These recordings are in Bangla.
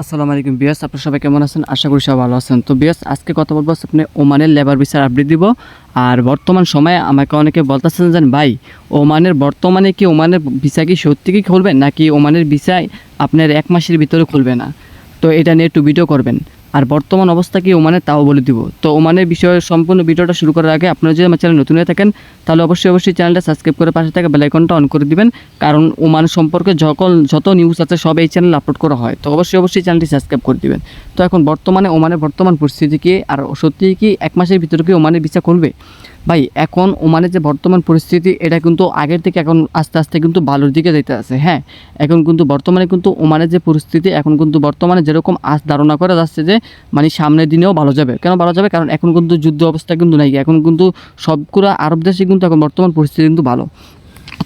আসসালামু আলাইকুম বিয়াস, আপনারা সবাই কেমন আছেন? আশা করি সবাই ভালো আছেন। তো বিয়াস, আজকে কথা বলবো আপনি ওমানের লেবার ভিসার আপডেট দিব। আর বর্তমান সময়ে আমাকে অনেকে বলতেছেন যে ভাই, ওমানের বর্তমানে কি ওমানের ভিসা কি সত্যি কি খুলবে, নাকি ওমানের ভিসা আপনার 1 মাসের ভিতরে খুলবে না? তো এটা নিয়ে একটু ভিডিও করবেন। আর বর্তমান অবস্থা কি ওমানের তাও বলে দিব। তো ওমানের বিষয়ে সম্পূর্ণ ভিডিওটা শুরু করার আগে আপনারা যদি আমার চ্যানেল নতুন হয়ে থাকেন তাহলে অবশ্যই চ্যানেলটা সাবস্ক্রাইব করে পাশে থাকা বেল আইকনটা অন করে দিবেন। কারণ ওমান সম্পর্কে যত নিউজ আছে সব এই চ্যানেলে আপলোড করা হয়। তো অবশ্যই চ্যানেলটি সাবস্ক্রাইব করে দিবেন। তো এখন বর্তমানে ওমানের বর্তমান পরিস্থিতি কি, আর সত্যি কি 1 মাসের ভিতরে কি ওমানের ভিসা খুলবে? ভাই, এখন ওমানের যে বর্তমান পরিস্থিতি এটা কিন্তু আগের থেকে এখন আস্তে আস্তে কিন্তু ভালোর দিকে যেতে আছে। হ্যাঁ, এখন কিন্তু বর্তমানে কিন্তু ওমানের যে পরিস্থিতি এখন কিন্তু বর্তমানে যেরকম ধারণা করা যাচ্ছে যে মানে সামনের দিনেও ভালো যাবে। কেন ভালো যাবে? কারণ এখন কিন্তু যুদ্ধ অবস্থা কিন্তু নাই, এখন কিন্তু সবগুলো আরব দেশে কিন্তু এখন বর্তমান পরিস্থিতি কিন্তু ভালো।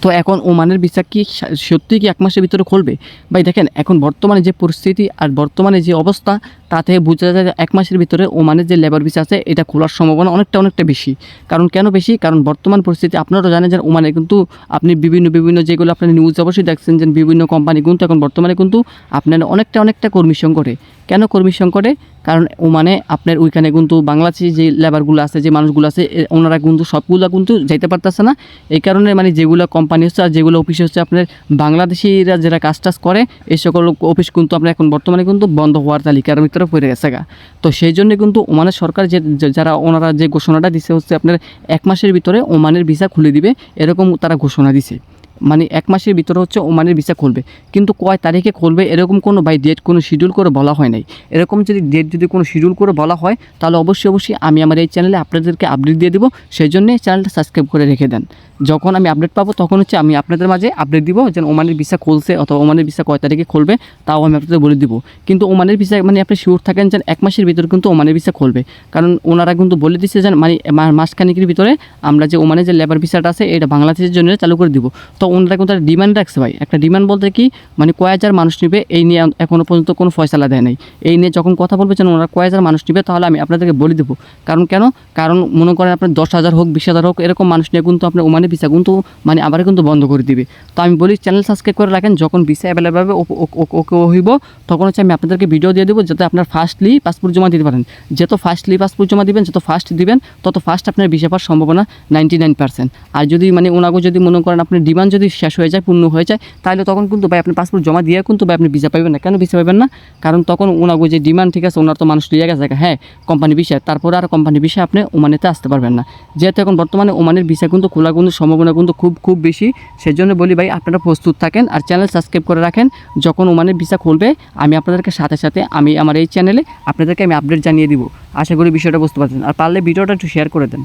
তো এখন ওমানের ভিসা কি সত্যিই কি 1 মাসের ভিতরে খুলবে? ভাই দেখেন, এখন বর্তমানে যে পরিস্থিতি আর বর্তমানে যে অবস্থা তাতে বোঝা যায় যে 1 মাসের ভিতরে ওমানের যে লেবার ভিসা আছে এটা খোলার সম্ভাবনা অনেকটা বেশি। কারণ কেন বেশি? কারণ বর্তমান পরিস্থিতি আপনারাও জানেন যে ওমানে কিন্তু আপনি বিভিন্ন যেগুলো আপনার নিউজ অবশ্যই দেখছেন যে বিভিন্ন কোম্পানি কিন্তু এখন বর্তমানে কিন্তু আপনার অনেকটা কর্মী সংকটে। কেন কর্মী সংকটে? কারণ ওমানে আপনার ওইখানে কিন্তু বাংলাদেশি যে লেবারগুলো আছে, যে মানুষগুলো আছে, ওনারা কিন্তু সবগুলো কিন্তু যাইতে পারতেছে না। এই কারণে মানে যেগুলো কোম্পানি হচ্ছে আর যেগুলো অফিস হচ্ছে আপনার বাংলাদেশিরা যারা কাজ করে এই সকল অফিস কিন্তু আপনার এখন বর্তমানে কিন্তু বন্ধ হওয়ার তালিকার ভিতরে পড়ে গেছে গা। তো সেই জন্য কিন্তু ওমানের সরকার যারা ওনারা যে ঘোষণাটা দিছে হচ্ছে আপনার 1 মাসের ভিতরে ওমানের ভিসা খুলে দিবে, এরকম তারা ঘোষণা দিছে। মানে 1 মাসের ভিতরে হচ্ছে ওমানের ভিসা খুলবে, কিন্তু কয় তারিখে খুলবে এরকম কোনো ডেট কোনো শিডিউল করে বলা হয় নাই। এরকম যদি ডেট যদি কোনো শিডিউল করে বলা হয় তাহলে অবশ্যই আমি আমার এই চ্যানেলে আপনাদেরকে আপডেট দিয়ে দেবো। সেই জন্যে চ্যানেলটা সাবস্ক্রাইব করে রেখে দেন। যখন আমি আপডেট পাবো তখন হচ্ছে আমি আপনাদের মাঝে আপডেট দিব যে ওমানের ভিসা খুলছে অথবা ওমানের ভিসা কয় তারিখে খুলবে, তাও আমি আপনাদের বলে দিব। কিন্তু ওমানের ভিসা মানে আপনি শিওর থাকেন যে 1 মাসের ভিতরে কিন্তু ওমানের ভিসা খুলবে। কারণ ওনারা কিন্তু বলে দিচ্ছে যে মানে মাসখানিকের ভিতরে আমরা যে ওমানের যে লেবার ভিসাটা আছে এটা বাংলাদেশের জন্য চালু করে দিব। তো ওনারা কিন্তু একটা ডিমান্ড রাখছে ভাই। একটা ডিমান্ড বলতে কি, মানে কয় হাজার মানুষ নেবে এই নিয়ে এখনও পর্যন্ত কোনো ফয়সালা দেয় নাই। এই নিয়ে যখন কথা বলবে যেন ওনারা কয় হাজার মানুষ নেবে তাহলে আমি আপনাদেরকে বলে দেবো। কারণ মনে করেন আপনার 10,000 হোক 20,000 হোক এরকম মানুষ নিয়ে কিন্তু আপনার ওমানের ভিসা কিন্তু মানে আবার কিন্তু বন্ধ করে দিবে। তো আমি বলি চ্যানেল সাবস্ক্রাইব করে রাখেন, যখন ভিসা অ্যাভেলেবল হবে ওকে হইব তখন হচ্ছে আমি আপনাদেরকে ভিডিও দিয়ে দেবো যাতে আপনার ফার্স্টলি পাসপোর্ট জমা দিতে পারেন। যত ফার্স্টলি পাসপোর্ট জমা দিবেন, যত ফার্স্ট দিবেন তত ফার্স্ট আপনার ভিসা পাওয়ার সম্ভাবনা 99%। আর যদি মানে ওনাকে যদি মনে করেন আপনার ডিমান্ড যদি শেষ হয়ে যায়, পূর্ণ হয়ে যায়, তাহলে তখন কিন্তু ভাই আপনি পাসপোর্ট জমা দিয়ে কিন্তু ভাই আপনি ভিসা পাবেন না। কেন ভিসা পাবেন না? কারণ তখন ওনাকে যে ডিমান্ড, ঠিক আছে, ওনার তো মানুষ লিয়ে গেছে, হ্যাঁ, কোম্পানি ভিসা, তারপরে আর কোম্পানি ভিসা আপনি ওমানেতে আসতে পারবেন না। যেহেতু এখন বর্তমানে ওমানের ভিসা কিন্তু খোলা কিন্তু সম্ভাবনা কিন্তু খুব বেশি। সেই জন্য বলি ভাই আপনারা প্রস্তুত থাকেন আর চ্যানেল সাবস্ক্রাইব করে রাখেন। যখন ওমানের ভিসা খুলবে আমি আপনাদেরকে সাথে আমি আমার এই চ্যানেলে আপনাদেরকে আমি আপডেট জানিয়ে দিব। আশা করি বিষয়টা বুঝতে পারছেন। আর পারলে ভিডিওটা একটু শেয়ার করে দেন।